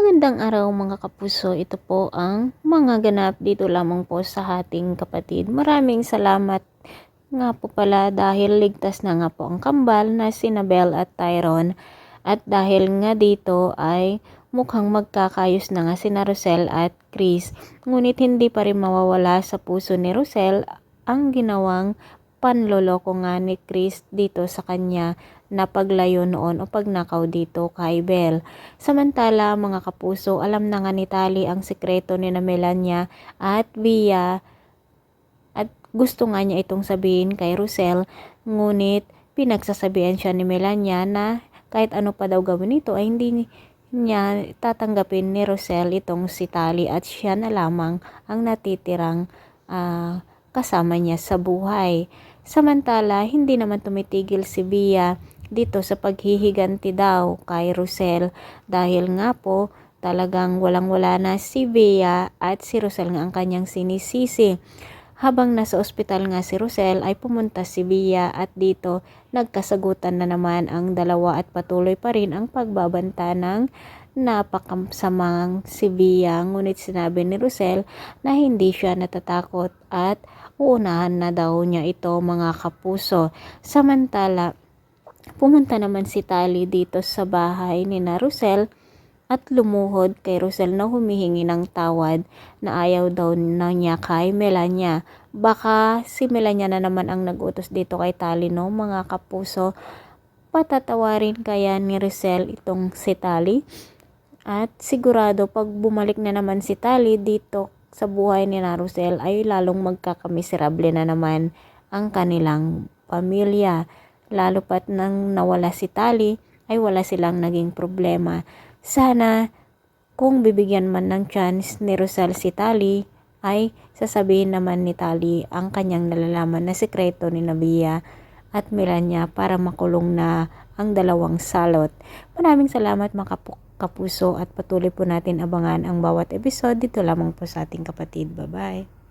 Magandang araw mga kapuso, ito po ang mga ganap dito lamang po sa ating kapatid. Maraming salamat nga po pala dahil ligtas na nga po ang kambal na sina Bel at Tyron. At dahil nga dito ay mukhang magkakayos na nga sina Rosel at Chris. Ngunit hindi pa rin mawawala sa puso ni Rosel ang ginawang panloloko nga ni Chris dito sa kanya na paglayo noon o pagnakaw dito kay Bel. Samantala mga kapuso, alam na nga ni Tali ang sekreto ni na Melania at Via at gusto nga niya itong sabihin kay Rosel, ngunit pinagsasabihan siya ni Melania na kahit ano pa daw gawin nito ay hindi niya tatanggapin ni Rosel itong si Tali at siya na lamang ang natitirang kasama niya sa buhay. Samantala, hindi naman tumitigil si Via dito sa paghihiganti daw kay Rosel dahil nga po talagang walang-wala na si Via at si Rosel nga ang kanyang sinisisi. Habang nasa ospital nga si Rosel ay pumunta si Via at dito nagkasagutan na naman ang dalawa at patuloy pa rin ang pagbabanta ng napakasamang si Via. Ngunit sinabi ni Rosel na hindi siya natatakot at uunahan na daw niya ito mga kapuso. Samantala, pumunta naman si Tali dito sa bahay ni na Rosel at lumuhod kay Rosel na humihingi ng tawad na ayaw daw na niya kay Melania. Baka si Melania na naman ang nag-utos dito kay Tali, no mga kapuso. Patatawarin kaya ni Rosel itong si Tali? At sigurado pag bumalik na naman si Tali dito sa buhay ni na Rosel ay lalong magkakamiserable na naman ang kanilang pamilya. Lalo pat nang nawala si Tali ay wala silang naging problema. Sana kung bibigyan man ng chance ni Rosel si Tali ay sasabihin naman ni Tali ang kanyang nalalaman na sekreto ni Via at Melania para makulong na ang dalawang salot. Maraming salamat mga kapuso at patuloy po natin abangan ang bawat episode dito lamang po sa ating kapatid. Bye-bye!